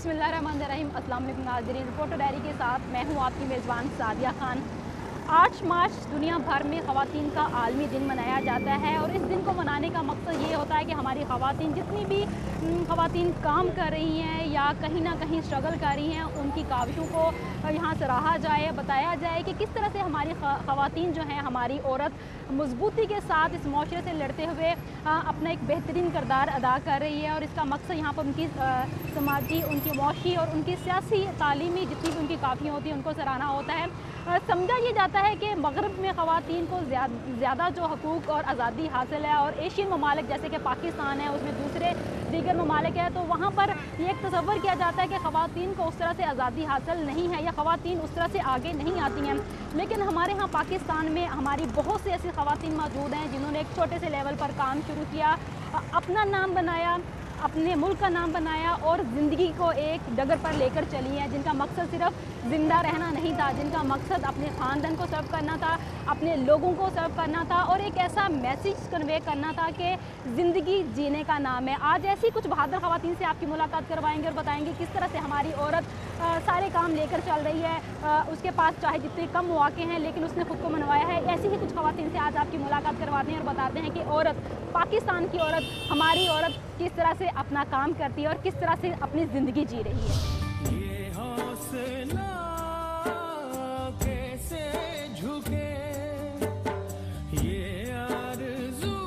बिस्मिल्लाहिर्रहमानिर्रहीम। अस्सलाम वालेकुम नाज़रीन, रिपोर्टर डायरी के साथ मैं हूँ आपकी मेज़बान सादिया खान। 8 मार्च दुनिया भर में ख़वातीन का आलमी दिन मनाया जाता है और इस दिन को मनाने का मकसद ये होता है कि हमारी ख़वातीन जितनी भी ख़वातीन काम कर रही हैं या कहीं ना कहीं स्ट्रगल कर रही हैं, उनकी काविशों को यहाँ सराहा जाए, बताया जाए कि किस तरह से हमारी ख़वातीन जो हैं, हमारी औरत मजबूती के साथ इस माशरे से लड़ते हुए अपना एक बेहतरीन किरदार अदा कर रही है। और इसका मकसद यहाँ पर उनकी समाजी, उनकी मुआशी और उनकी सियासी तालीमी जितनी भी उनकी काफ़ियाँ होती हैं, उनको सराहना होता है। समझा ये जाता है कि मगरब में ख़वातीन को ज़्यादा जो हकूक़ और आज़ादी हासिल है और एशियन ममालिक जैसे कि पाकिस्तान है, उसमें दूसरे दीगर ममालिक है, तो वहाँ पर ये एक तसव्वुर किया जाता है कि ख़वातीन को उस तरह से आज़ादी हासिल नहीं है या ख़वातीन उस तरह से आगे नहीं आती हैं। लेकिन हमारे यहाँ पाकिस्तान में हमारी बहुत सी ऐसी ख़वातीन मौजूद हैं जिन्होंने एक छोटे से लेवल पर काम शुरू किया, अपना नाम बनाया, अपने मुल्क का नाम बनाया और ज़िंदगी को एक डगर पर लेकर चली हैं, जिनका मकसद सिर्फ ज़िंदा रहना नहीं था, जिनका मकसद अपने ख़ानदान को सर्व करना था, अपने लोगों को सर्व करना था और एक ऐसा मैसेज कन्वे करना था कि ज़िंदगी जीने का नाम है। आज ऐसी कुछ बहादुर ख़वातीन से आपकी मुलाकात करवाएंगे और बताएंगे किस तरह से हमारी औरत सारे काम लेकर चल रही है। उसके पास चाहे जितने कम मौके हैं लेकिन उसने खुद को मनवाया है। ऐसी ही कुछ ख़वातीन से आज आपकी मुलाकात करवाते हैं और बताते हैं कि औरत, पाकिस्तान की औरत, हमारी औरत किस तरह से अपना काम करती है और किस तरह से अपनी ज़िंदगी जी रही है। ये हौसला कैसे झुके, ये आरज़ू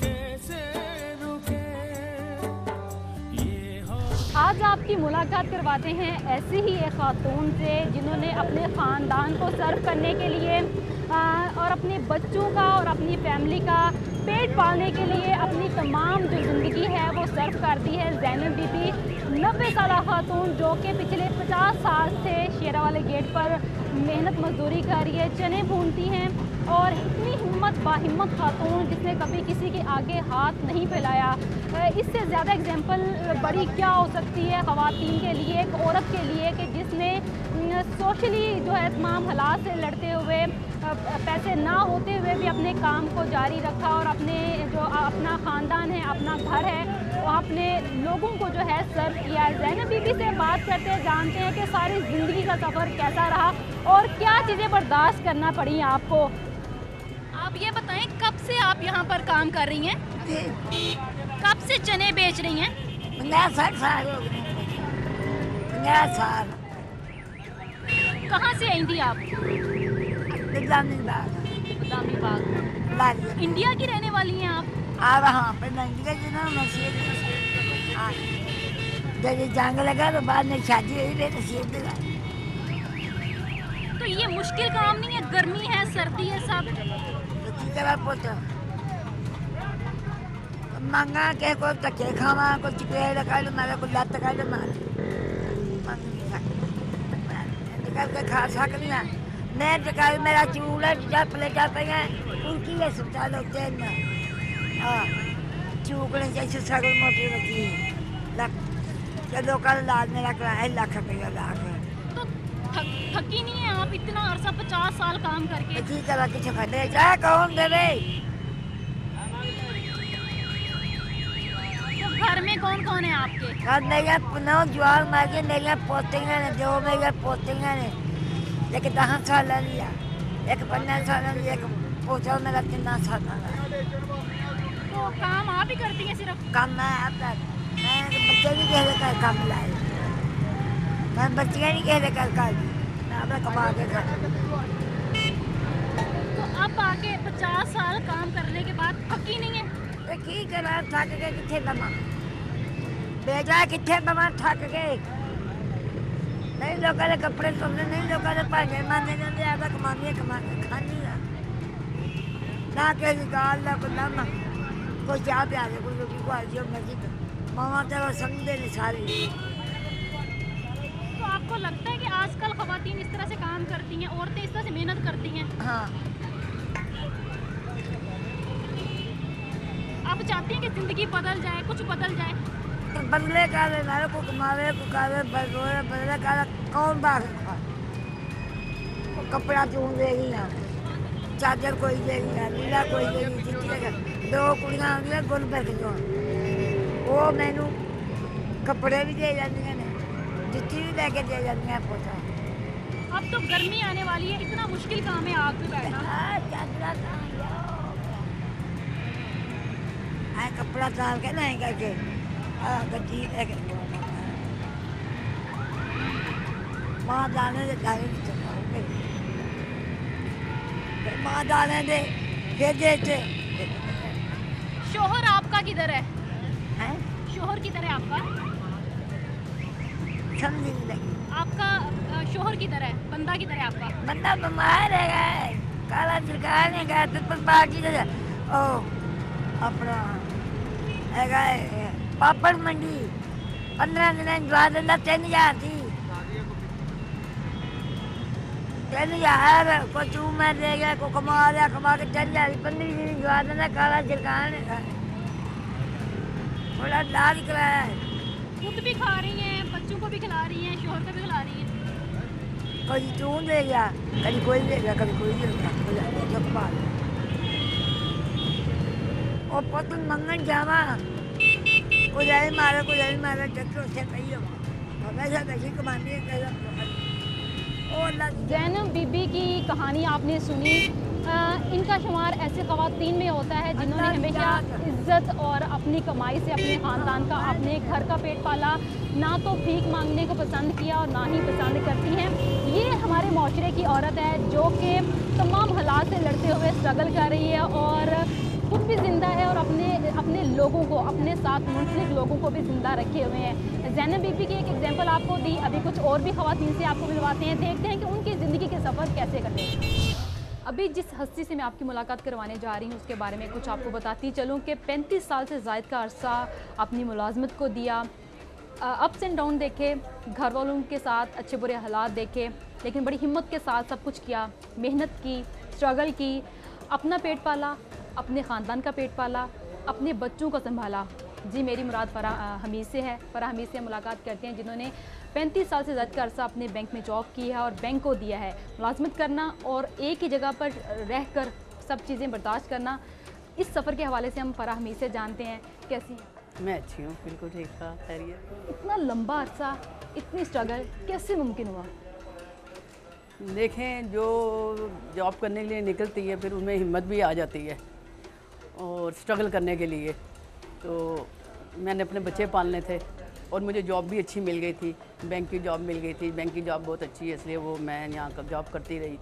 कैसे रुके, ये आज आपकी मुलाकात करवाते हैं ऐसी ही एक खातून से जिन्होंने अपने ख़ानदान को सर्व करने के लिए और अपने बच्चों का और अपनी फैमिली का पेट पालने के लिए अपनी तमाम जो ज़िंदगी है वो सर्व कर दी है। ज़ैनब बीबी 90 साल खातून जो कि पिछले 50 साल से शेरा वाले गेट पर मेहनत मजदूरी कर रही है, चने भूनती हैं और इतनी हिम्मत बाहिम्मत खातून जिसने कभी किसी के आगे हाथ नहीं फैलाया। इससे ज़्यादा एग्जाम्पल बड़ी क्या हो सकती है ख़वातीन के लिए, एक औरत के लिए कि जिसने सोशली जो है तमाम हालात से लड़ते हुए, पैसे ना होते हुए भी अपने काम को जारी रखा और अपने जो अपना ख़ानदान है, अपना घर है, वो अपने लोगों को जो है सर्व किया है। ज़ैनब बीबी से बात करते हैं, जानते हैं कि सारी ज़िंदगी का सफ़र कैसा रहा और क्या चीज़ें बर्दाश्त करना पड़ी आपको। आप ये बताएं, कब से आप यहाँ पर काम कर रही हैं? कब से चने बेच रही हैं? 50 साल हो गए। 50 साल। कहाँ से आई थी आप? निजामी बाग। निजामी बाग। लारी। इंडिया की रहने वाली हैं आप? हाँ, पर इंडिया की ना नसीब। हाँ, जब जंग लगा तो बाद में शादी हुई रे नसीब लगा। तो ये मुश्किल काम नहीं है, गर्मी है, सर्दी है, सब तो की करा पोता मंगा के को तके खावा को चिपे लगा ले मारे को लात का ले मारे निकाल के खा सकती है। मैं निकाल मेरा चूल्हा जब प्लेट जाते हैं उनकी ये अस्पताल होते हैं ना। हाँ, चूकने जैसे सगल मोटी होती है लग जब लोकल लाल मेरा किराया लाख रुपया लाख। तो थकी नहीं है आप इतना अरसा 50 साल काम करके? ठीक है, कुछ खड़े जा कौन दे रे। तो घर में कौन कौन है आपके? घर मेरे 9 जवान मारे, मेरे पोते हैं, 2 मेरे पोते हैं, एक 10 साल लिया, एक 15 साल लिया, एक पोता मेरा 3 साल का। तो काम आप ही करती हैं सिर्फ? काम मैं आता, मैं बच्चे नहीं कह रहे काम लाए, मैं बच्चियाँ नहीं कह रहे कर मैं अपना कमा के घर। तो अब आके 50 साल काम करने के बाद थकी नहीं है? तो की करा, थक गए कितने दमा बेचा, कितने दमा थक गए। नहीं लोगों ने कपड़े धोने, नहीं लोगों ने भांडे मांजे जाते, आधा कमानी कमा के खानी ना किसी गाल ना कोई नम कोई चाह पिया दे, कोई रोटी को जो मर्जी मामा तो वो समझे नहीं सारे। तो आपको लगता है कि आजकल ख़वातीन इस तरह से काम करती हैं, औरतें इस तरह से मेहनत करती हैं? हाँ, आप चाहती हैं कि ज़िंदगी बदल जाए, कुछ बदल जाए? तो बदले का नारे को कमावे को कावे बदले बदले का कौन बात है। कपड़ा चून देगी ना, चादर कोई देगी ना, लीला कोई देगी, जितने 2 कुड़ियाँ आंदियां गुल बैठ जो वो मैनू कपड़े भी दे जाती ने, जुत्ती भी लेके दे जाती हैं पोता। अब तो गर्मी आने वाली है, इतना मुश्किल काम है आग में बैठना। चादरा कपड़ा ताल के नहीं करके गड्डी लेके माँ दाने दे दाने माँ दाने दे दे। शोहर आपका किधर है? हैं शोहर किधर है आपका? समझ नहीं लगी। आपका शोहर किधर है? बंदा किधर है आपका? बंदा बीमार है, काला सरकार ने कहा तो पर बाकी तो ओ अपना पापड़ मंडी 15 दिन जवा देना 3000 थी। 3000 को तू मैं दे गया को कमा लिया, कमा के 3000 15 दिन जवा देना काला सरकार ने कहा। बड़ा लाल कराया है। खुद भी खा रही हैं, बच्चों को भी खिला रही हैं, शोहर को भी खिला रही हैं। कभी तू दे गया, कभी कोई दे गया, कभी कोई दे गया। और पतन मंगन जावा को जाए मारा चक्कर से कही हो कैसा कैसी कमानी है कैसा। और ज़ैनब बीबी की कहानी आपने सुनी। इनका शुमार ऐसे ख़वातीन में होता है जिन्होंने हमेशा इज़्ज़त और अपनी कमाई से अपने ख़ानदान का, अपने घर का पेट पाला, ना तो भीख मांगने को पसंद किया और ना ही पसंद करती हैं। ये हमारे माशरे की औरत है जो कि तमाम हालात से लड़ते हुए स्ट्रगल कर रही है और खुद भी ज़िंदा है और अपने लोगों को, अपने साथ मुंसलिक लोगों को भी ज़िंदा रखे हुए हैं। ज़ैनब बीबी की एक एग्जांपल आपको दी, अभी कुछ और भी ख़वातीन से आपको मिलवाते हैं, देखते हैं कि उनकी ज़िंदगी के सफ़र कैसे करते हैं। अभी जिस हस्ती से मैं आपकी मुलाकात करवाने जा रही हूँ उसके बारे में कुछ आपको बताती चलूँ कि 35 साल से ज़ायद का अरसा अपनी मुलाजमत को दिया, अप्स एंड डाउन देखे, घर वालों के साथ अच्छे बुरे हालात देखे, लेकिन बड़ी हिम्मत के साथ सब कुछ किया, मेहनत की, स्ट्रगल की, अपना पेट पाला, अपने ख़ानदान का पेट पाला, अपने बच्चों को संभाला। जी मेरी मुराद फ़राह हमीद से है। फ़राह हमीद से मुलाकात करते हैं जिन्होंने 35 साल से ज़्यादा का अरसा अपने बैंक में जॉब की है और बैंक को दिया है मुलाजमत करना और एक ही जगह पर रह कर सब चीज़ें बर्दाश्त करना। इस सफ़र के हवाले से हम फ़राह हमीद से जानते हैं कैसी हैं। मैं अच्छी हूँ, बिल्कुल ठीक ठाक, खैरियत। इतना लंबा अरसा, इतनी स्ट्रगल कैसे मुमकिन हुआ? देखें, जो जॉब करने के लिए निकलती है फिर उनमें हिम्मत भी आ जाती है और स्ट्रगल करने के लिए। तो मैंने अपने बच्चे पालने थे और मुझे जॉब भी अच्छी मिल गई थी, बैंक की जॉब मिल गई थी। बैंक की जॉब बहुत अच्छी है इसलिए वो मैं यहाँ का जॉब करती रही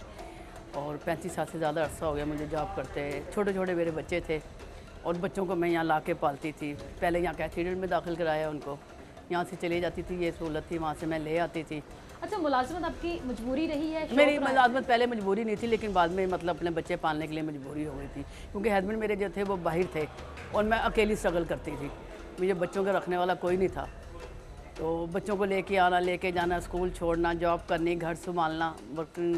और 35 साल से ज़्यादा अरसा हो गया मुझे जॉब करते। छोटे छोटे मेरे बच्चे थे और बच्चों को मैं यहाँ ला के पालती थी। पहले यहाँ कैथीड्रल में दाखिल कराया उनको, यहाँ से चली जाती थी, ये सहूलत थी, वहाँ से मैं ले आती थी। अच्छा, मुलाजमत आपकी मजबूरी रही है? मेरी मुलाजमत पहले मजबूरी नहीं थी लेकिन बाद में मतलब अपने बच्चे पालने के लिए मजबूरी हो गई थी क्योंकि हस्बैंड मेरे जो थे वो बाहर थे और मैं अकेली स्ट्रगल करती थी। मुझे बच्चों का रखने वाला कोई नहीं था, तो बच्चों को लेके आना, लेके जाना, स्कूल छोड़ना, जॉब करनी, घर संभालना, वर्किंग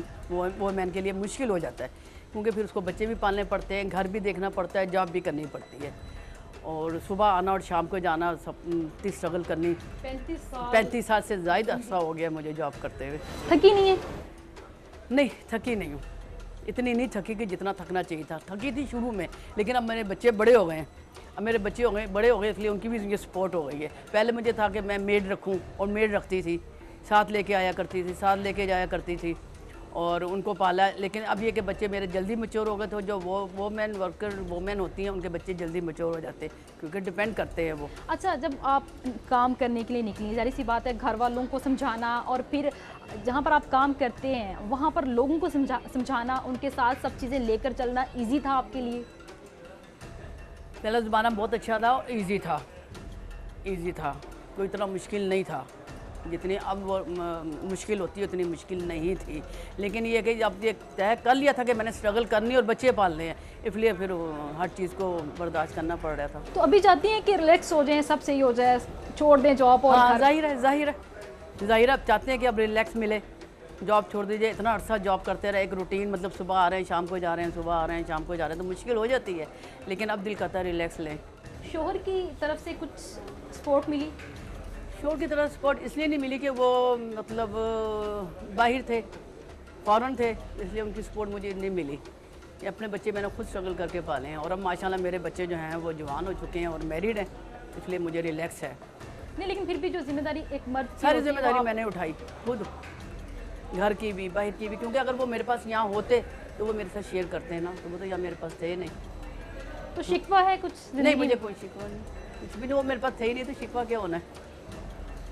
वो मैन के लिए मुश्किल हो जाता है क्योंकि फिर उसको बच्चे भी पालने पड़ते हैं, घर भी देखना पड़ता है, जॉब भी करनी पड़ती है और सुबह आना और शाम को जाना, सब इतनी स्ट्रगल करनी। 35 साल से ज़्यादा अरसा हो गया मुझे जॉब करते हुए। थकी नहीं है? नहीं, थकी नहीं हूँ, इतनी नहीं थकी कि जितना थकना चाहिए था। थकी थी शुरू में लेकिन अब मेरे बच्चे बड़े हो गए हैं, अब मेरे बच्चे हो गए बड़े हो गए इसलिए उनकी भी मुझे सपोर्ट हो गई है। पहले मुझे था कि मैं मेड रखूं और मेड रखती थी, साथ लेके आया करती थी, साथ लेके जाया करती थी और उनको पाला। लेकिन अब ये कि बच्चे मेरे जल्दी मैच्योर हो गए तो जो वोमेन वर्कर वोमेन होती हैं उनके बच्चे जल्दी मैच्योर हो जाते हैं क्योंकि डिपेंड करते हैं वो। अच्छा, जब आप काम करने के लिए निकली, ज़ाहिर सी बात है घर वालों को समझाना और फिर जहाँ पर आप काम करते हैं वहाँ पर लोगों को समझाना, उनके साथ सब चीज़ें लेकर चलना ईजी था आपके लिए? पहला ज़माना बहुत अच्छा था और ईजी था, कोई इतना मुश्किल नहीं था जितनी अब मुश्किल होती है उतनी मुश्किल नहीं थी। लेकिन ये कि अब ये तय कर लिया था कि मैंने स्ट्रगल करनी और बच्चे पालने हैं, इसलिए फिर हर चीज़ को बर्दाश्त करना पड़ रहा था। तो अभी चाहती हैं कि रिलैक्स हो जाएं, सब सही हो जाए, छोड़ दें जॉब? और हाँ, जाहिर है अब चाहते हैं कि अब रिलैक्स मिले, जॉब छोड़ दीजिए। इतना अरसा जॉब करते रहे, एक रूटीन, मतलब सुबह आ रहे हैं शाम को जा रहे हैं, सुबह आ रहे हैं शाम को जा रहे हैं, तो मुश्किल हो जाती है। लेकिन अब दिल करता है रिलैक्स लें। शोहर की तरफ से कुछ सपोर्ट मिली? शोहर की तरफ सपोर्ट इसलिए नहीं मिली कि वो मतलब बाहर थे, फॉरेन थे, इसलिए उनकी सपोर्ट मुझे नहीं मिली। ये अपने बच्चे मैंने खुद स्ट्रगल करके पाले हैं और अब माशाल्लाह मेरे बच्चे जो हैं वो जवान हो चुके हैं और मैरिड हैं, इसलिए मुझे रिलैक्स है। नहीं, लेकिन फिर भी जो जिम्मेदारी एक मर्द की सारी होती है, वो जिम्मेदारी आप- मैंने उठाई खुद, घर की भी बाहर की भी, क्योंकि अगर वो मेरे पास यहाँ होते तो वो मेरे साथ शेयर करते हैं ना, तो वो तो यहाँ मेरे पास थे नहीं। तो शिकवा है कुछ नहीं, जिंदगी मुझे में? कोई शिकवा नहीं, कुछ भी नहीं, वो मेरे पास थे ही नहीं, तो शिकवा क्या होना है,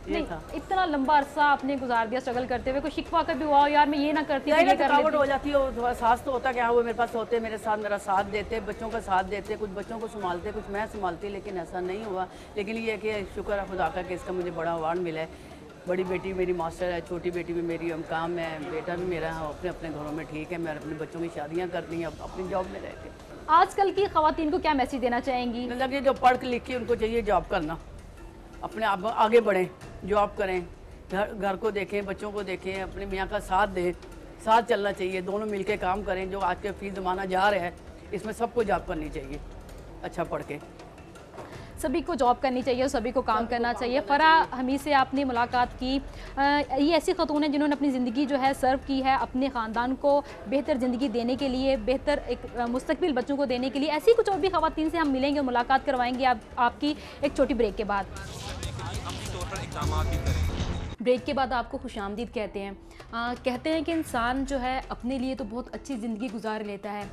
ये नहीं, था। इतना लंबा अरसा आपने गुजार दिया स्ट्रगल करते हुए, कोई शिकवा कभी हुआ हो, यार मैं ये ना करती तो नहीं, ये कर थकावट लेती? हो जाती है, थोड़ा सास तो होता क्या है, वो मेरे पास होते, मेरे साथ मेरा साथ देते, बच्चों का साथ देते, कुछ बच्चों को संभालते, कुछ मैं संभालती, लेकिन ऐसा नहीं हुआ। लेकिन ये है कि शुक्र है खुदा का कि इसका मुझे बड़ा अवार्ड मिला है। बड़ी बेटी मेरी मास्टर है, छोटी बेटी भी मेरी काम है, बेटा भी मेरा है, अपने अपने घरों में ठीक है। मैं अपने बच्चों की शादियाँ करनी है अपनी जॉब में रह के। आजकल की खवातीन को क्या मैसेज देना चाहेंगी? मतलब ये जो पढ़ लिख के उनको चाहिए जॉब करना, अपने आप आगे बढ़ें, जॉब करें, घर को देखें, बच्चों को देखें, अपने मियाँ का साथ दें, साथ चलना चाहिए, दोनों मिलके काम करें। जो आज के फी ज़माना जा रहा है, इसमें सबको जॉब करनी चाहिए, अच्छा पढ़ के। सभी को जॉब करनी चाहिए और सभी को काम करना चाहिए। फ़रा हमीद से आपने मुलाकात की। ये ऐसी ख़तून हैं जिन्होंने अपनी ज़िंदगी जो है सर्व की है अपने ख़ानदान को बेहतर ज़िंदगी देने के लिए, बेहतर एक मुस्तकबिल बच्चों को देने के लिए। ऐसी कुछ और भी ख़वातीन से हम मिलेंगे, मुलाकात करवाएंगे आपकी एक छोटी ब्रेक के बाद। ब्रेक के बाद आपको खुशामदीद कहते हैं। कहते हैं कि इंसान जो है अपने लिए तो बहुत अच्छी ज़िंदगी गुजार लेता है,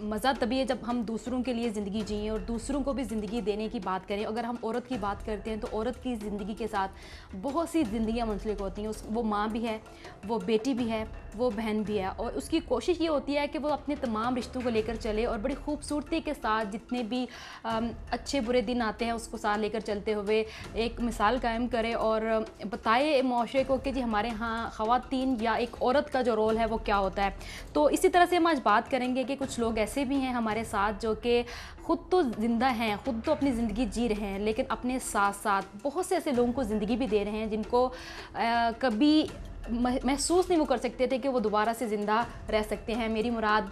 मज़ा तभी है जब हम दूसरों के लिए ज़िंदगी जिएँ और दूसरों को भी ज़िंदगी देने की बात करें। अगर हम औरत की बात करते हैं तो औरत की ज़िंदगी के साथ बहुत सी ज़िंदगियाँ मुंसलिक होती हैं। वो माँ भी है, वो बेटी भी है, वो बहन भी है, और उसकी कोशिश ये होती है कि वो अपने तमाम रिश्तों को लेकर चले और बड़ी खूबसूरती के साथ जितने भी अच्छे बुरे दिन आते हैं उसको साथ लेकर चलते हुए एक मिसाल कायम करे और बताए माशरे को कि जी हमारे यहाँ ख़वातीन या एक औरत का जो रोल है वो क्या होता है। तो इसी तरह से हम आज बात करेंगे कि कुछ लोग ऐसे भी हैं हमारे साथ जो कि ख़ुद तो ज़िंदा हैं, ख़ुद तो अपनी ज़िंदगी जी रहे हैं, लेकिन अपने साथ साथ बहुत से ऐसे लोगों को ज़िंदगी भी दे रहे हैं जिनको कभी महसूस नहीं वो कर सकते थे कि वो दोबारा से ज़िंदा रह सकते हैं। मेरी मुराद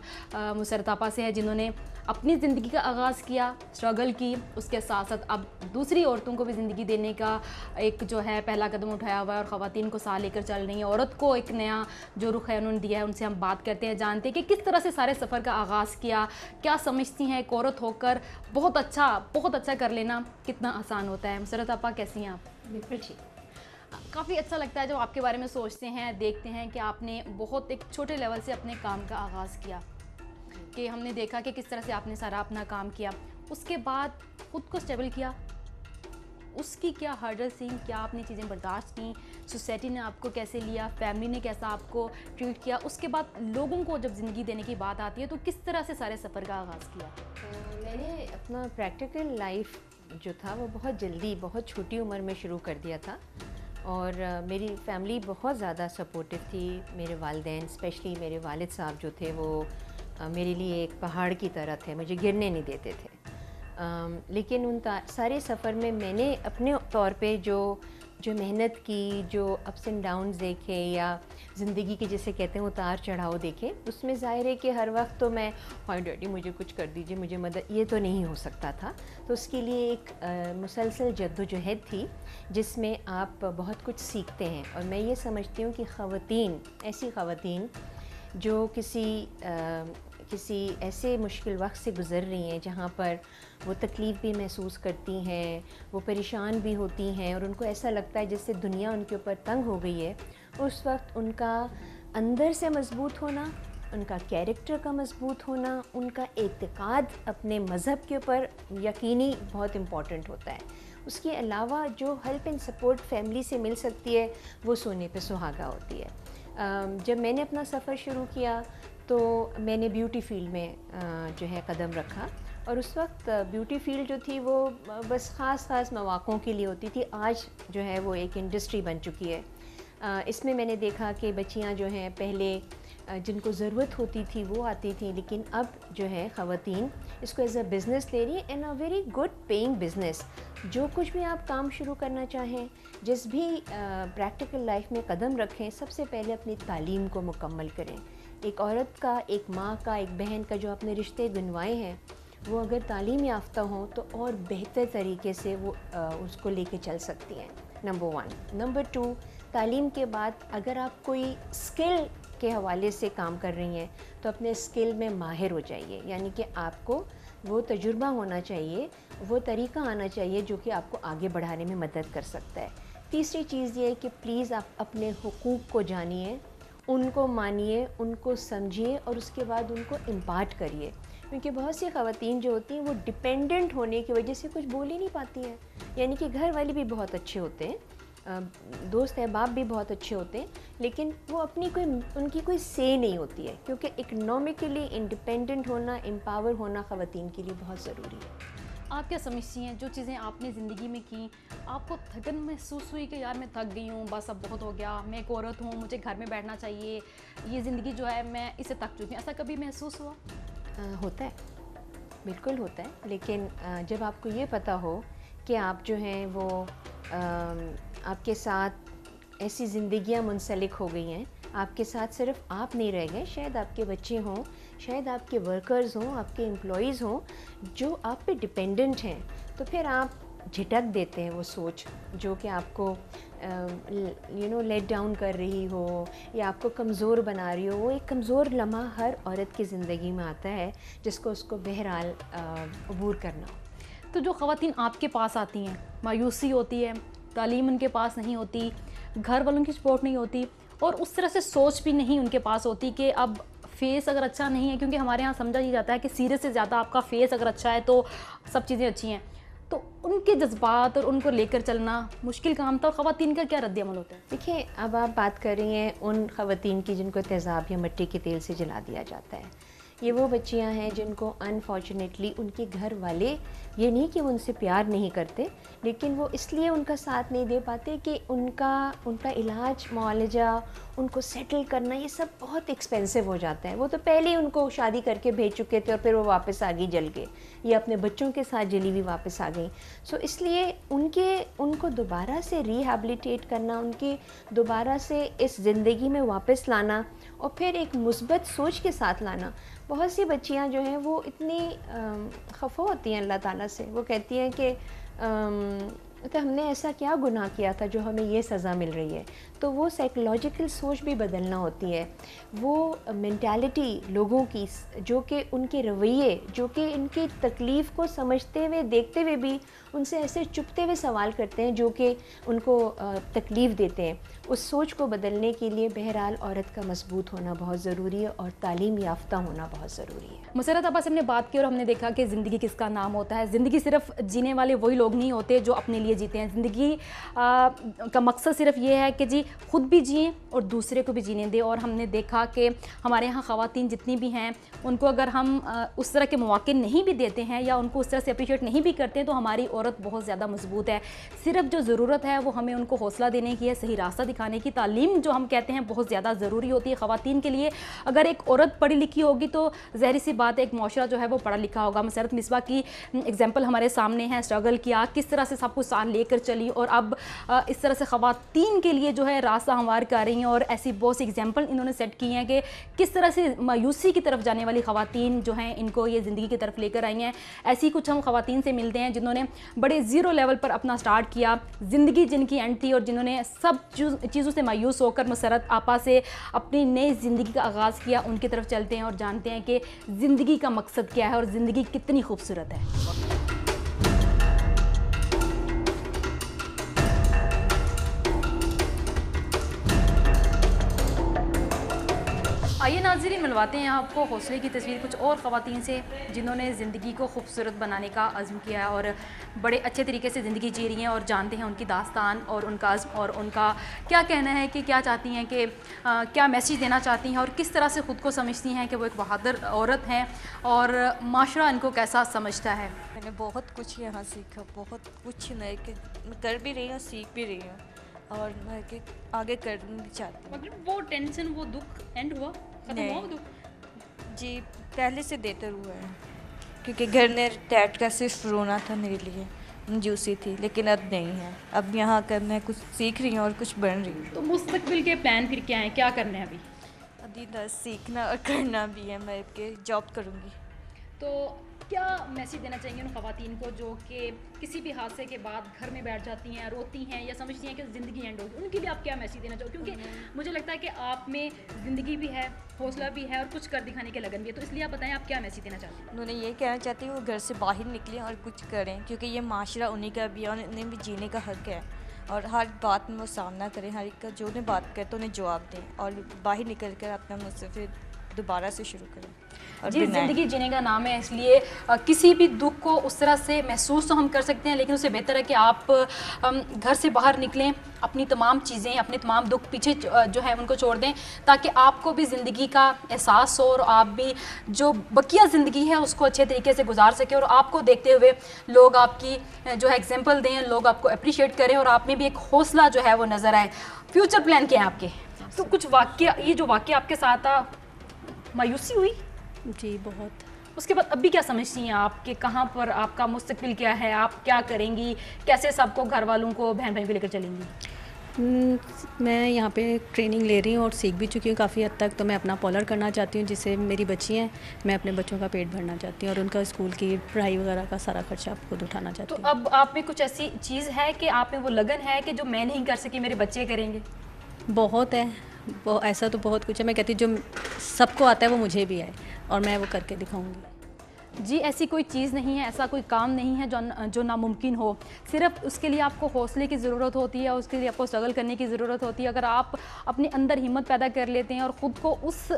मुसरत आपा से है जिन्होंने अपनी ज़िंदगी का आगाज़ किया, स्ट्रगल की, उसके साथ साथ अब दूसरी औरतों को भी ज़िंदगी देने का एक जो है पहला कदम उठाया हुआ है और ख़वातीन को साथ लेकर चल रही हैं। औरत को एक नया जो रुख है उन्होंने दिया है। उनसे हम बात करते हैं, जानते हैं कि किस तरह से सारे सफ़र का आगाज़ किया, क्या समझती हैं एक औरत होकर बहुत अच्छा कर लेना कितना आसान होता है। मुसरत आपा कैसी हैं आप? बिल्कुल ठीक। काफ़ी अच्छा लगता है जब आपके बारे में सोचते हैं, देखते हैं कि आपने बहुत एक छोटे लेवल से अपने काम का आगाज़ किया, कि हमने देखा कि किस तरह से आपने सारा अपना काम किया, उसके बाद ख़ुद को स्टेबल किया, उसकी क्या हर्डल्स थी, क्या आपने चीज़ें बर्दाश्त की, सोसाइटी ने आपको कैसे लिया, फैमिली ने कैसा आपको ट्रीट किया, उसके बाद लोगों को जब ज़िंदगी देने की बात आती है तो किस तरह से सारे सफ़र का आगाज़ किया? मैंने अपना प्रैक्टिकल लाइफ जो था वो बहुत जल्दी, बहुत छोटी उम्र में शुरू कर दिया था और मेरी फैमिली बहुत ज़्यादा सपोर्टिव थी। मेरे वालिदैन, स्पेशली मेरे वालिद साहब जो थे वो मेरे लिए एक पहाड़ की तरह थे, मुझे गिरने नहीं देते थे। लेकिन उन सारे सफ़र में मैंने अपने तौर पे जो मेहनत की, जो अप्स एंड डाउन्स देखे या ज़िंदगी के जिसे कहते हैं उतार चढ़ाव देखे, उसमें ज़ाहिर है कि हर वक्त तो मैं हाय डैडी मुझे कुछ कर दीजिए, मुझे मदद, ये तो नहीं हो सकता था। तो उसके लिए एक मुसलसल जद्दोजहद थी जिसमें आप बहुत कुछ सीखते हैं। और मैं ये समझती हूँ कि ख़वातीन, ऐसी ख़वातीन जो किसी ऐसे मुश्किल वक्त से गुज़र रही हैं जहाँ पर वो तकलीफ़ भी महसूस करती हैं, वो परेशान भी होती हैं और उनको ऐसा लगता है जैसे दुनिया उनके ऊपर तंग हो गई है, उस वक्त उनका अंदर से मज़बूत होना, उनका कैरेक्टर का मज़बूत होना, उनका एतक़ाद अपने मज़हब के ऊपर यकीनी बहुत इम्पॉर्टेंट होता है। उसके अलावा जो हेल्प एंड सपोर्ट फैमिली से मिल सकती है वो सोने पे सुहागा होती है। जब मैंने अपना सफ़र शुरू किया तो मैंने ब्यूटी फील्ड में जो है कदम रखा और उस वक्त ब्यूटी फील्ड जो थी वो बस ख़ास मौक़ों के लिए होती थी। आज जो है वो एक इंडस्ट्री बन चुकी है। इसमें मैंने देखा कि बच्चियां जो हैं पहले जिनको ज़रूरत होती थी वो आती थी, लेकिन अब जो है ख़वातीन इसको एज अ बिज़नेस ले रही है, and a very good paying business. जो कुछ भी आप काम शुरू करना चाहें, जिस भी प्रैक्टिकल लाइफ में कदम रखें, सबसे पहले अपनी तालीम को मुकम्मल करें। एक औरत का, एक माँ का, एक बहन का जो अपने रिश्ते गिनवाए हैं वो अगर तालीम याफ्ता हों तो और बेहतर तरीके से वो उसको लेके चल सकती हैं। नंबर 1। नंबर 2, तालीम के बाद अगर आप कोई स्किल के हवाले से काम कर रही हैं तो अपने स्किल में माहिर हो जाइए, यानी कि आपको वो तजुर्बा होना चाहिए, वो तरीका आना चाहिए जो कि आपको आगे बढ़ाने में मदद कर सकता है। तीसरी चीज़ ये है कि प्लीज़ आप अपने हुकूक को जानिए, उनको मानिए, उनको समझिए और उसके बाद उनको इम्पार्ट करिए, क्योंकि बहुत सी ख़वातीन जो होती हैं वो डिपेंडेंट होने की वजह से कुछ बोल ही नहीं पाती हैं। यानी कि घर वाले भी बहुत अच्छे होते हैं, दोस्त अहबाब भी बहुत अच्छे होते हैं, लेकिन वो अपनी उनकी कोई से नहीं होती है, क्योंकि इकनॉमिकली इंडिपेंडेंट होना, एम्पावर होना ख़वातीन के लिए बहुत ज़रूरी है। आप क्या समझती हैं जो चीज़ें आपने ज़िंदगी में की, आपको थकन महसूस हुई कि यार मैं थक गई हूँ, बस अब बहुत हो गया, मैं एक औरत हूँ, मुझे घर में बैठना चाहिए, ये ज़िंदगी जो है मैं इससे थक चुकी हूँ, ऐसा कभी महसूस हुआ? होता है, बिल्कुल होता है, लेकिन जब आपको ये पता हो कि आप जो हैं वो आपके साथ ऐसी ज़िंदगियाँ मुंसलिक हो गई हैं, आपके साथ सिर्फ आप नहीं रह गए, शायद आपके बच्चे हों, शायद आपके वर्कर्स हों, आपके एम्प्लॉइज़ हों जो आप पे डिपेंडेंट हैं, तो फिर आप झिटक देते हैं वो सोच जो कि आपको लेट डाउन कर रही हो या आपको कमज़ोर बना रही हो। वो एक कमज़ोर लम्हा हर औरत की ज़िंदगी में आता है जिसको उसको बहरहाल अबूर करना हो। तो जो ख़वातीन आपके पास आती हैं, मायूसी होती है, तालीम उनके पास नहीं होती, घर वालों की सपोर्ट नहीं होती और उस तरह से सोच भी नहीं उनके पास होती कि अब फेस अगर अच्छा नहीं है, क्योंकि हमारे यहाँ समझा ही जाता है कि सीरे से ज़्यादा आपका फेस अगर अच्छा है तो सब चीज़ें अच्छी हैं, तो उनके जज्बात और उनको लेकर चलना मुश्किल काम था। और ख़वातीन का क्या रद्द-ए-अमल होता है? देखिए, अब आप बात कर रही हैं उन ख़वातीन की जिनको तेज़ाब या मिट्टी के तेल से जला दिया जाता है। ये वो बच्चियां हैं जिनको अनफॉर्चुनेटली उनके घर वाले, ये नहीं कि वो उनसे प्यार नहीं करते, लेकिन वो इसलिए उनका साथ नहीं दे पाते कि उनका इलाज, मुआलजा, उनको सेटल करना, ये सब बहुत एक्सपेंसिव हो जाता है। वो तो पहले ही उनको शादी करके भेज चुके थे और फिर वो वापस आ गई जल के, या अपने बच्चों के साथ जली हुई वापस आ गई। सो इसलिए उनको दोबारा से रिहैबिलिटेट करना, उनकी दोबारा से इस ज़िंदगी में वापस लाना और फिर एक मुस्बत सोच के साथ लाना। बहुत सी बच्चियां जो हैं वो इतनी खफा होती हैं अल्लाह ताला से, वो कहती हैं कि तो हमने ऐसा क्या गुनाह किया था जो हमें ये सज़ा मिल रही है। तो वो साइकोलॉजिकल सोच भी बदलना होती है, वो मेंटालिटी लोगों की, जो कि उनके रवैये, जो कि इनकी तकलीफ़ को समझते हुए, देखते हुए भी उनसे ऐसे चुपते हुए सवाल करते हैं जो कि उनको तकलीफ़ देते हैं। उस सोच को बदलने के लिए बहरहाल औरत का मजबूत होना बहुत ज़रूरी है और तालीम याफ्ता होना बहुत ज़रूरी है। मुसर्रत आपा से हमने बात की और हमने देखा कि ज़िंदगी किसका नाम होता है। ज़िंदगी सिर्फ जीने वाले वही लोग नहीं होते जो अपने लिए जीते हैं। ज़िंदगी का मकसद सिर्फ ये है कि जी खुद भी जिएं और दूसरे को भी जीने दें। और हमने देखा कि हमारे यहाँ ख़वातीन जितनी भी हैं उनको अगर हम उस तरह के मौके नहीं भी देते हैं या उनको उस तरह से अप्रिशिएट नहीं भी करते हैं तो हमारी औरत बहुत ज़्यादा मजबूत है। सिर्फ जो ज़रूरत है वो हमें उनको हौसला देने की है, सही रास्ता दिखाने की। तालीम जो हम कहते हैं बहुत ज़्यादा ज़रूरी होती है ख़वातीन के लिए। अगर एक औरत पढ़ी लिखी होगी तो ज़ाहिर सी बात है एक माशरा जो है वो पढ़ा लिखा होगा। मुसर्रत मिसबा की एग्जाम्पल हमारे सामने है, स्ट्रगल किया, किस तरह से सब कुछ साथ लेकर चली और अब इस तरह से ख़वातीन के लिए जो है रास्ता हमवार कर रही हैं। और ऐसी बहुत सी एग्जाम्पल इन्होंने सेट की हैं कि किस तरह से मायूसी की तरफ जाने वाली ख़वातीन जो हैं इनको ये ज़िंदगी की तरफ लेकर आई हैं। ऐसी कुछ हम ख़वातीन से मिलते हैं जिन्होंने बड़े ज़ीरो लेवल पर अपना स्टार्ट किया, ज़िंदगी जिनकी एंड थी और जिन्होंने सब चीज़ों से मायूस होकर मुसर्रत आपा से अपनी नई ज़िंदगी का आगाज़ किया। उनकी तरफ चलते हैं और जानते हैं कि ज़िंदगी का मकसद क्या है और ज़िंदगी कितनी खूबसूरत है। आइए नाज़रीन, मिलवाते हैं आपको हौसले की तस्वीर कुछ और ख़वातीन से जिन्होंने ज़िंदगी को खूबसूरत बनाने का अज़्म किया है और बड़े अच्छे तरीके से ज़िंदगी जी रही हैं। और जानते हैं उनकी दास्तान और उनका अज़्म और उनका क्या कहना है कि क्या चाहती हैं, कि क्या मैसेज देना चाहती हैं और किस तरह से ख़ुद को समझती हैं कि वो एक बहादुर औरत हैं और माशरा इनको कैसा समझता है। मैंने बहुत कुछ यहाँ सीखा, बहुत कुछ नए के कर भी रही हूँ, सीख भी रही हूँ और मैं कि आगे करना भी चाहती हूँ। मतलब वो टेंशन, वो दुख एंड हुआ, खत्म हुआ वो दुख? जी, पहले से बेहतर हुआ है क्योंकि घर ने डैड का सिर्फ रोना था मेरे लिए, जूसी थी, लेकिन अब नहीं है। अब यहाँ कर मैं कुछ सीख रही हूँ और कुछ बन रही हूँ। तो मुस्तकबिल के प्लान फिर क्या है, क्या करना है अभी? अभी बस सीखना और करना भी है। मैं के जॉब करूँगी। तो क्या मैसेज देना चाहेंगे उन ख़वातीन को जो कि किसी भी हादसे के बाद घर में बैठ जाती हैं, रोती हैं या समझती हैं कि ज़िंदगी एंड होगी? उनके लिए आप क्या मैसेज देना चाहोगे? क्योंकि मुझे लगता है कि आप में ज़िंदगी भी है, हौसला भी है और कुछ कर दिखाने की लगन भी है, तो इसलिए आप बताएं आप क्या मैसेज देना चाहते हैं? उन्होंने ये कहना चाहती है वो घर से बाहर निकलें और कुछ करें, क्योंकि ये माशरा उन्हीं का भी है और उन्हें भी जीने का हक़ है। और हर बात में वो सामना करें, हर एक का जो उन्हें बात करे तो उन्हें जवाब दें और बाहर निकल कर अपना मुझसे फिर दोबारा से शुरू करें। और जी, ज़िंदगी जीने का नाम है, इसलिए किसी भी दुख को उस तरह से महसूस तो हम कर सकते हैं, लेकिन उससे बेहतर है कि आप घर से बाहर निकलें, अपनी तमाम चीज़ें, अपने तमाम दुख पीछे जो है उनको छोड़ दें, ताकि आपको भी ज़िंदगी का एहसास हो और आप भी जो बकिया ज़िंदगी है उसको अच्छे तरीके से गुजार सकें और आपको देखते हुए लोग आपकी जो है एग्जाम्पल दें, लोग आपको अप्रिशिएट करें और आप में भी एक हौसला जो है वो नज़र आए। फ्यूचर प्लान क्या है आपके? तो कुछ वाक़या, ये जो वाक़या आपके साथ था, मायूसी हुई? जी बहुत। उसके बाद अभी क्या समझती हैं आप कि कहाँ पर आपका मुस्तकबिल क्या है, आप क्या करेंगी, कैसे सबको, घर वालों को, बहन भाई को लेकर चलेंगी? मैं यहाँ पे ट्रेनिंग ले रही हूँ और सीख भी चुकी हूँ काफ़ी हद तक। तो मैं अपना पार्लर करना चाहती हूँ, जिससे मेरी बच्ची हैं, मैं अपने बच्चों का पेट भरना चाहती हूँ और उनका स्कूल की पढ़ाई वगैरह का सारा खर्चा खुद उठाना चाहती तो हूँ। अब आप में कुछ ऐसी चीज़ है कि आप में वो लगन है कि जो मैं नहीं कर सकी मेरे बच्चे करेंगे? बहुत है, वो ऐसा तो बहुत कुछ है। मैं कहती हूँ जो सबको आता है वो मुझे भी आए और मैं वो करके दिखाऊंगी। जी, ऐसी कोई चीज़ नहीं है, ऐसा कोई काम नहीं है जो नामुमकिन हो। सिर्फ उसके लिए आपको हौसले की ज़रूरत होती है, उसके लिए आपको स्ट्रगल करने की ज़रूरत होती है। अगर आप अपने अंदर हिम्मत पैदा कर लेते हैं और ख़ुद को उस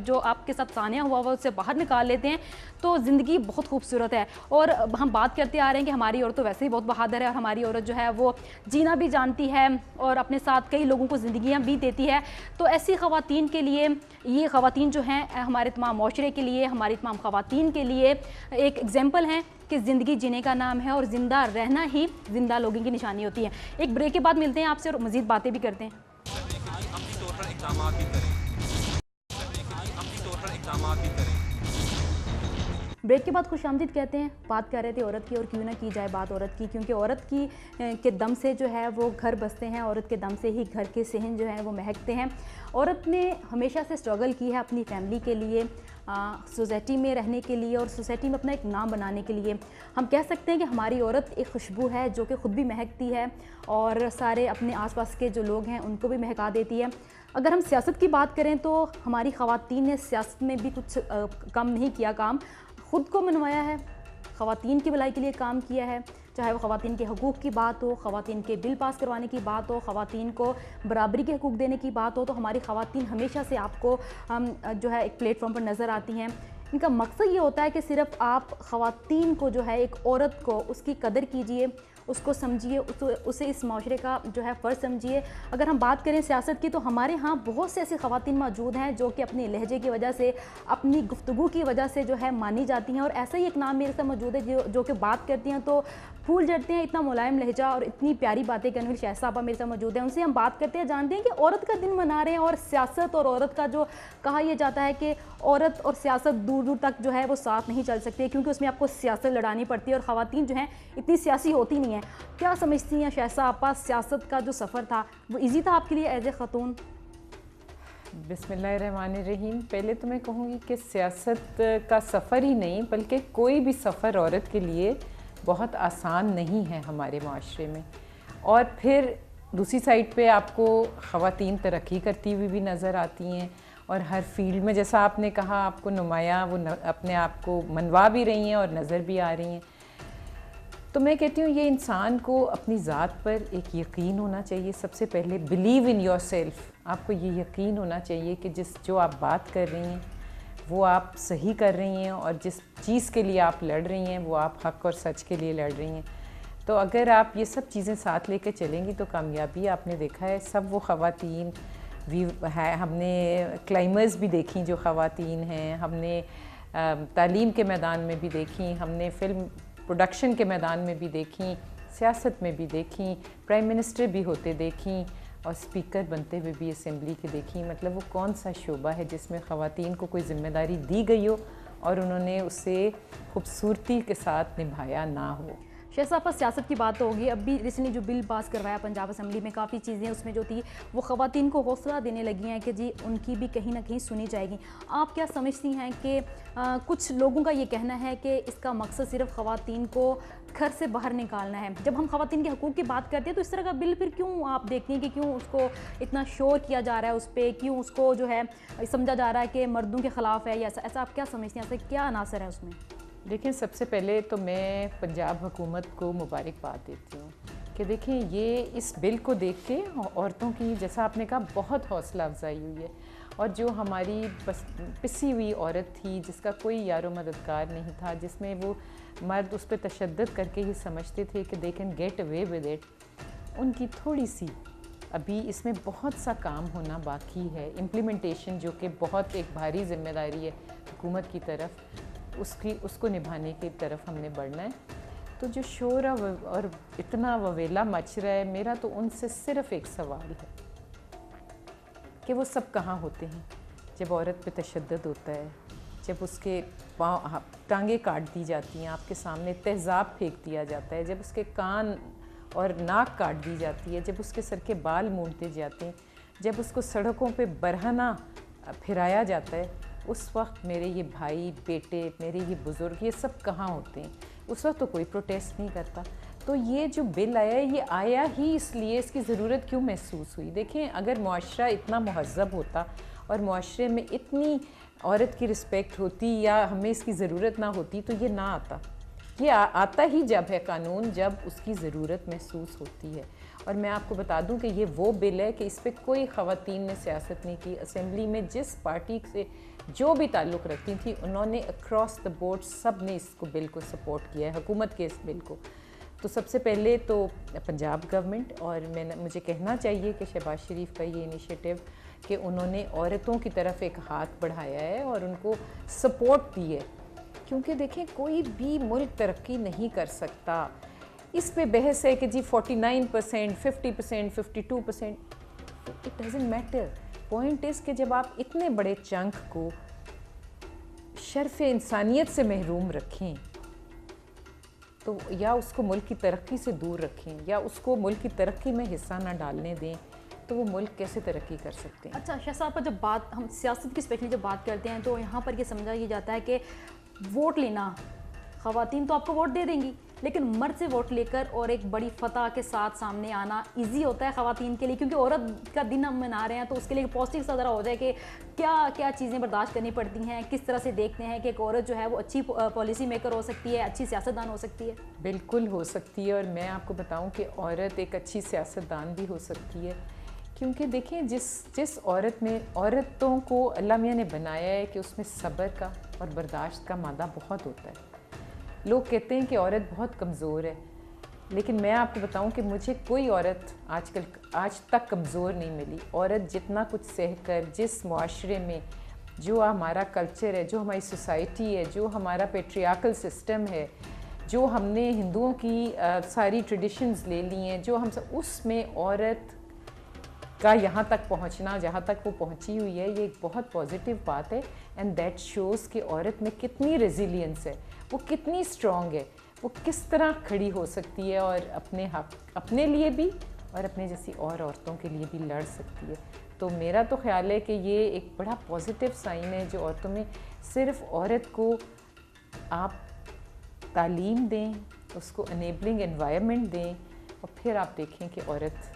जो आपके साथ सानिया हुआ उससे बाहर निकाल लेते हैं, तो ज़िंदगी बहुत खूबसूरत है। और हम बात करते आ रहे हैं कि हमारी औरत तो वैसे ही बहुत बहादुर है और हमारी औरत जो है वो जीना भी जानती है और अपने साथ कई लोगों को ज़िंदगियाँ भी देती है। तो ऐसी ख़वातीन के लिए, ये ख़वातीन जो हैं हमारे तमाम माशरे के लिए, हमारी तमाम ख़वातीन के लिए एक एग्जाम्पल हैं कि ज़िंदगी जीने का नाम है और ज़िंदा रहना ही ज़िंदा लोगों की निशानी होती है। एक ब्रेक के बाद मिलते हैं आपसे और मज़ीद बातें भी करते हैं। ब्रेक के बाद खुशामदीद कहते हैं। बात कर रहे थे औरत की और क्यों ना की जाए बात औरत की, क्योंकि औरत की के दम से जो है वो घर बसते हैं, औरत के दम से ही घर के सहन जो है वो महकते हैं। औरत ने हमेशा से स्ट्रगल की है अपनी फैमिली के लिए, सोसाइटी में रहने के लिए और सोसाइटी में अपना एक नाम बनाने के लिए। हम कह सकते हैं कि हमारी औरत एक खुशबू है जो कि ख़ुद भी महकती है और सारे अपने आसपास के जो लोग हैं उनको भी महका देती है। अगर हम सियासत की बात करें तो हमारी ख़वातीन ने सियासत में भी कुछ कम नहीं किया काम, ख़ुद को मनवाया है, ख़वातीन की भलाई के लिए काम किया है। चाहे वो ख़वातीन के हकूक़ की बात हो, ख़वातीन के बिल पास करवाने की बात हो, ख़वातीन को बराबरी के हकूक़ देने की बात हो, तो हमारी ख़वातीन हमेशा से आपको जो है एक प्लेटफॉर्म पर नज़र आती हैं। इनका मकसद ये होता है कि सिर्फ़ आप ख़वातीन को जो है, एक औरत को उसकी कदर कीजिए, उसको समझिए, उसे इस माशरे का जो है फ़र्ज़ समझिए। अगर हम बात करें सियासत की तो हमारे यहाँ बहुत से ऐसी ख़वातीन मौजूद हैं जो कि अपने लहजे की वजह से, अपनी गुफ्तगू की वजह से जो है मानी जाती हैं। और ऐसा ही एक नाम मेरे साथ मौजूद है जो कि बात करती हैं तो फूल जड़ते हैं, इतना मुलायम लहजा और इतनी प्यारी बातें करने वाली शाह साहबा मेरे साथ मौजूद है। उनसे हम बात करते हैं, जानते हैं कि औरत का दिन मना रहे हैं और सियासत और औरत का जो कहा यह जाता है कि औरत और सियासत दूर दूर तक जो है वो साथ नहीं चल सकते, क्योंकि उसमें आपको सियासत लड़ानी पड़ती है और ख़वातीन जो हैं इतनी सियासी होती नहीं है। क्या समझती हैं शाह साहबा, सियासत का जो सफ़र था वो ईजी था आपके लिए एज ए ख़ातून? बिस्मिल्लाहिर्रहमानिर्रहीम। पहले तो मैं कहूँगी कि सियासत का सफ़र ही नहीं बल्कि कोई भी सफ़र औरत के लिए बहुत आसान नहीं है हमारे माशरे में। और फिर दूसरी साइड पे आपको ख़वातीन तरक्की करती हुई भी नज़र आती हैं और हर फील्ड में, जैसा आपने कहा, आपको नुमाया वो अपने आप को मनवा भी रही हैं और नज़र भी आ रही हैं। तो मैं कहती हूँ ये इंसान को अपनी ज़ात पर एक यकीन होना चाहिए। सबसे पहले बिलीव इन योर सेल्फ। आपको ये यकीन होना चाहिए कि जो आप बात कर रही हैं वो आप सही कर रही हैं और जिस चीज़ के लिए आप लड़ रही हैं वो आप हक़ और सच के लिए लड़ रही हैं। तो अगर आप ये सब चीज़ें साथ लेकर चलेंगी तो कामयाबी आपने देखा है। सब वो ख़वातीन भी है, हमने क्लाइमर्स भी देखी जो ख़वातीन हैं, हमने तालीम के मैदान में भी देखी, हमने फ़िल्म प्रोडक्शन के मैदान में भी देखी, सियासत में भी देखी, प्राइम मिनिस्टर भी होते देखी और स्पीकर बनते हुए भी असेंबली के देखी। मतलब वो कौन सा शोबा है जिसमें ख़वातीन को कोई ज़िम्मेदारी दी गई हो और उन्होंने उसे खूबसूरती के साथ निभाया ना हो। शहसाब पर सियासत की बात तो होगी। अभी रिसेंटली जो बिल पास करवाया पंजाब असेंबली में, काफ़ी चीज़ें उसमें जो थी वो ख़वातीन को हौसला देने लगी हैं कि जी उनकी भी कहीं ना कहीं सुनी जाएगी। आप क्या समझती हैं कि कुछ लोगों का ये कहना है कि इसका मकसद सिर्फ ख़वातीन को घर से बाहर निकालना है। जब हम ख़वातीन के हकूक़ की बात करते हैं तो इस तरह का बिल फिर क्यों आप देखती हैं कि क्यों उसको इतना शोर किया जा रहा है, उस पर क्यों उसको जो है समझा जा रहा है कि मर्दों के ख़िलाफ़ है, या ऐसा आप क्या समझती हैं, ऐसा क्या अनासर है उसमें? देखिए, सबसे पहले तो मैं पंजाब हुकूमत को मुबारकबाद देती हूँ कि देखिए ये इस बिल को देख के औरतों की, जैसा आपने कहा, बहुत हौसला अफजाई हुई है। और जो हमारी पिसी हुई औरत थी जिसका कोई यारो मददगार नहीं था, जिसमें वो मर्द उस पर तशद्दुद करके ही समझते थे कि they can get away with it, उनकी थोड़ी सी अभी इसमें बहुत सा काम होना बाकी है। इम्प्लीमेंटेशन जो कि बहुत एक भारी जिम्मेदारी है हुकूमत की तरफ, उसको निभाने की तरफ हमने बढ़ना है। तो जो शोर और इतना ववेला मच रहा है, मेरा तो उनसे सिर्फ एक सवाल है कि वो सब कहाँ होते हैं जब औरत पे तशद्दुद होता है, जब उसके पाँव टांगे काट दी जाती हैं, आपके सामने तेज़ाब फेंक दिया जाता है, जब उसके कान और नाक काट दी जाती है, जब उसके सर के बाल मूंदते जाते हैं, जब उसको सड़कों पे बरहना फिराया जाता है, उस वक्त मेरे ये भाई बेटे, मेरे ये बुज़ुर्ग, ये सब कहाँ होते हैं? उस वक्त तो कोई प्रोटेस्ट नहीं करता। तो ये जो बिल आया है, ये आया ही इसलिए, इसकी ज़रूरत क्यों महसूस हुई? देखें, अगर मुआशरा इतना महज़ब होता और मुआशरे में इतनी औरत की रिस्पेक्ट होती या हमें इसकी ज़रूरत ना होती तो ये ना आता। ये आता ही जब है कानून, जब उसकी ज़रूरत महसूस होती है। और मैं आपको बता दूं कि ये वो बिल है कि इस पर कोई ख़वातीन ने सियासत नहीं की। असेंबली में जिस पार्टी से जो भी ताल्लुक़ रखती थी, उन्होंने अक्रॉस द बोर्ड सब ने इसको बिल को सपोर्ट किया है, हुकूमत के इस बिल को। तो सबसे पहले तो पंजाब गवर्नमेंट, और मुझे कहना चाहिए कि शहबाज शरीफ का ये इनिशिएटिव कि उन्होंने औरतों की तरफ एक हाथ बढ़ाया है और उनको सपोर्ट दी है। क्योंकि देखें, कोई भी मुल्क तरक्की नहीं कर सकता। इस पे बहस है कि जी 49%, 50%, 52%, it doesn't matter. Point is कि जब आप इतने बड़े चंक को शर्फ इंसानियत से महरूम रखें, तो या उसको मुल्क की तरक्की से दूर रखें या उसको मुल्क की तरक्की में हिस्सा ना डालने दें, तो वो मुल्क कैसे तरक्की कर सकते हैं? अच्छा शहसाब, पर जब बात हम सियासत की स्पेशली जब बात करते हैं तो यहाँ पर ये समझा ये जाता है कि वोट लेना, ख़वातीन तो आपको वोट दे देंगी, लेकिन मर्द से वोट लेकर और एक बड़ी फतह के साथ सामने आना इजी होता है ख़वातीन के लिए, क्योंकि औरत का दिन हम मना रहे हैं तो उसके लिए पॉजिटिव सा ज़रा हो जाए कि क्या क्या चीज़ें बर्दाश्त करनी पड़ती हैं, किस तरह से देखते हैं कि एक औरत जो है वो अच्छी पॉलिसी मेकर हो सकती है, अच्छी सियासतदान हो सकती है। बिल्कुल हो सकती है, और मैं आपको बताऊँ कि औरत एक अच्छी सियासतदान भी हो सकती है। क्योंकि देखें, जिस औरत में, औरतों को अल्लाह मियाँ ने बनाया है कि उसमें सब्र का और बर्दाश्त का मादा बहुत होता है। लोग कहते हैं कि औरत बहुत कमज़ोर है, लेकिन मैं आपको बताऊं कि मुझे कोई औरत आज तक कमज़ोर नहीं मिली। औरत जितना कुछ सहकर, जिस मुआशरे में जो हमारा कल्चर है, जो हमारी सोसाइटी है, जो हमारा पेट्रियार्कल सिस्टम है, जो हमने हिंदुओं की सारी ट्रेडिशंस ले ली हैं, जो हम सब, उसमें औरत का यहाँ तक पहुँचना, जहाँ तक वो पहुँची हुई है, ये एक बहुत पॉजिटिव बात है। एंड दैट शोज़ कि औरत में कितनी रेजिलियंस है, वो कितनी स्ट्रॉन्ग है, वो किस तरह खड़ी हो सकती है और अपने हक, अपने लिए भी और अपने जैसी और औरतों के लिए भी लड़ सकती है। तो मेरा तो ख्याल है कि ये एक बड़ा पॉजिटिव साइन है जो औरतों में, सिर्फ औरत को आप तालीम दें, उसको अनेबलिंग एनवायरनमेंट दें, और फिर आप देखें कि औरत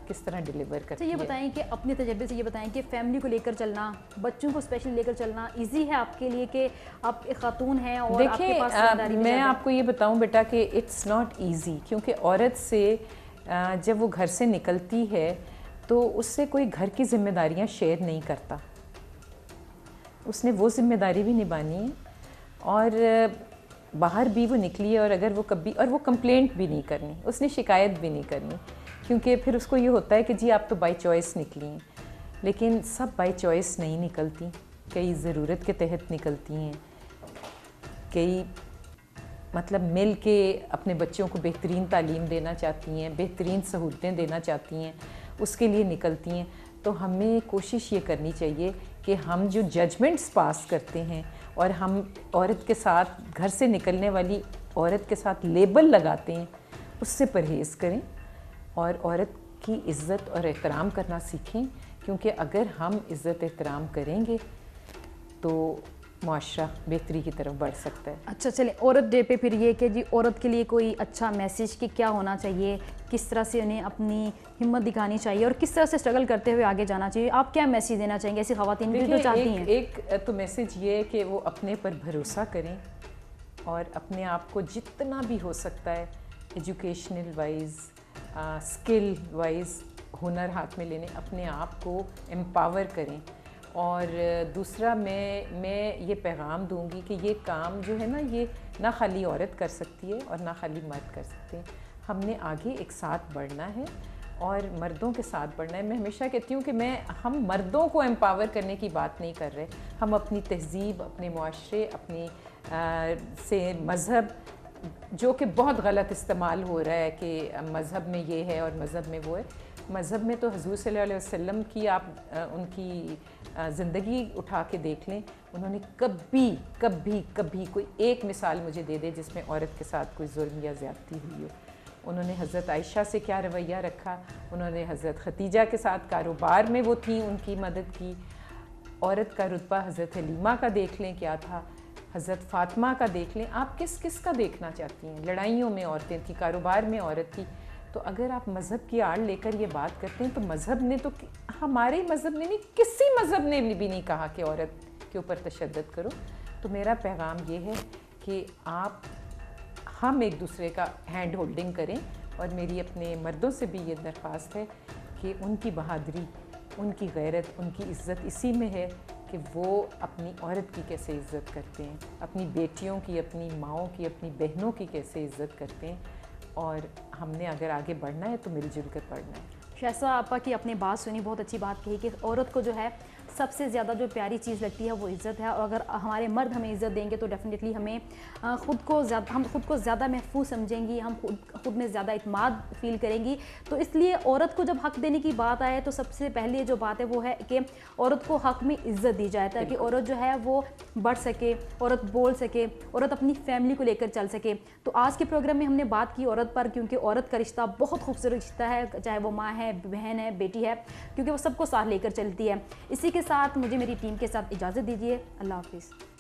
किस तरह डिलीवर करती है। ये बताएं कि अपने तजर्बे से ये बताएं कि फैमिली को लेकर चलना, बच्चों को स्पेशली लेकर चलना इजी है आपके लिए कि आप एक खातून हैं और आपके पास जिम्मेदारी? मैं आपको ये बताऊं बेटा कि इट्स नॉट इजी, क्योंकि औरत से जब वो घर से निकलती है तो उससे कोई घर की जिम्मेदारियां शेयर नहीं करता। उसने वो जिम्मेदारी भी निभानी है और बाहर भी वो निकली है, और अगर वो कभी, और वो कंप्लेंट भी नहीं करनी, उसने शिकायत भी नहीं करनी, क्योंकि फिर उसको ये होता है कि जी आप तो बाय चॉइस निकली हैं। लेकिन सब बाय चॉइस नहीं निकलती, कई ज़रूरत के तहत निकलती हैं, कई मतलब मिल के अपने बच्चों को बेहतरीन तालीम देना चाहती हैं, बेहतरीन सहूलतें देना चाहती हैं, उसके लिए निकलती हैं। तो हमें कोशिश ये करनी चाहिए कि हम जो जजमेंट्स पास करते हैं और हम औरत के साथ घर से निकलने वाली औरत के साथ लेबल लगाते हैं उससे परहेज़ करें और औरत की इज़्ज़त और एहतराम करना सीखें, क्योंकि अगर हम इज़्ज़त एहतराम करेंगे तो माशरा बेहतरी की तरफ बढ़ सकता है। अच्छा चलिए, औरत डे पे फिर ये कि जी औरत के लिए कोई अच्छा मैसेज कि क्या होना चाहिए, किस तरह से उन्हें अपनी हिम्मत दिखानी चाहिए और किस तरह से स्ट्रगल करते हुए आगे जाना चाहिए, आप क्या मैसेज देना चाहेंगे ऐसी ख़वातीन भी जो चाहती हैं? एक तो मैसेज ये है कि वो अपने पर भरोसा करें और अपने आप को जितना भी हो सकता है एजुकेशनल वाइज, स्किल वाइज, हुनर हाथ में लेने, अपने आप को एम्पावर करें। और दूसरा मैं ये पैगाम दूंगी कि ये काम जो है ना, ये ना खाली औरत कर सकती है और ना खाली मर्द कर सकते हैं। हमने आगे एक साथ बढ़ना है और मर्दों के साथ बढ़ना है। मैं हमेशा कहती हूँ कि हम मर्दों को एम्पावर करने की बात नहीं कर रहे, हम अपनी तहज़ीब, अपने मुआशरे, अपनी से मज़हब, जो कि बहुत गलत इस्तेमाल हो रहा है कि मज़हब में ये है और मज़हब में वो है। मज़हब में तो हुज़ूर सल्लल्लाहु अलैहि वसल्लम की आप उनकी ज़िंदगी उठा के देख लें, उन्होंने कभी कभी कभी कोई एक मिसाल मुझे दे दे जिसमें औरत के साथ कोई जुल्म या ज़्यादती हुई हो। उन्होंने हज़रत आयशा से क्या रवैया रखा, उन्होंने हज़रत खतीजा के साथ कारोबार में वो थी, उनकी मदद की। औरत का रुतबा हज़रत हलीमा का देख लें क्या था, हज़रत फ़ातिमा का देख लें। आप किस किस का देखना चाहती हैं? लड़ाइयों में औरतें थी, कारोबार में औरत थी। तो अगर आप मज़हब की आड़ लेकर ये बात करते हैं तो मज़हब ने तो, हमारे मज़हब ने नहीं, किसी मज़हब ने भी नहीं कहा कि औरत के ऊपर तशद्दुद करो। तो मेरा पैगाम ये है कि हम एक दूसरे का हैंड होल्डिंग करें। और मेरी अपने मर्दों से भी ये दरख्वास्त है कि उनकी बहादुरी, उनकी गैरत, उनकी इज़्ज़त इसी में है कि वो अपनी औरत की कैसे इज़्ज़त करते हैं, अपनी बेटियों की, अपनी माँओं की, अपनी बहनों की कैसे इज़्ज़त करते हैं। और हमने अगर आगे बढ़ना है तो मिलजुल कर बढ़ना है। शहसा आपा की अपनी बात सुनी, बहुत अच्छी बात कही कि औरत को जो है सबसे ज़्यादा जो प्यारी चीज़ लगती है वो इज़्ज़त है। और अगर हमारे मर्द हमें इज़्ज़त देंगे तो डेफ़िनेटली हम खुद को ज़्यादा महफूज समझेंगी, हम खुद में ज़्यादा इत्मीनान फ़ील करेंगी। तो इसलिए औरत को जब हक़ देने की बात आए तो सबसे पहले जो बात है वो है कि औरत को हक़ में इज़्ज़त दी जाए, ताकि औरत जो है वो बढ़ सके, औरत बोल सके, औरत अपनी फैमिली को लेकर चल सके। तो आज के प्रोग्राम में हमने बात की औरत पर, क्योंकि औरत का रिश्ता बहुत खूबसूरत रिश्ता है, चाहे वो माँ है, बहन है, बेटी है, क्योंकि वो सबको साथ लेकर चलती है। इसी के साथ मुझे मेरी टीम के साथ इजाज़त दीजिए। अल्लाह हाफ़िज़।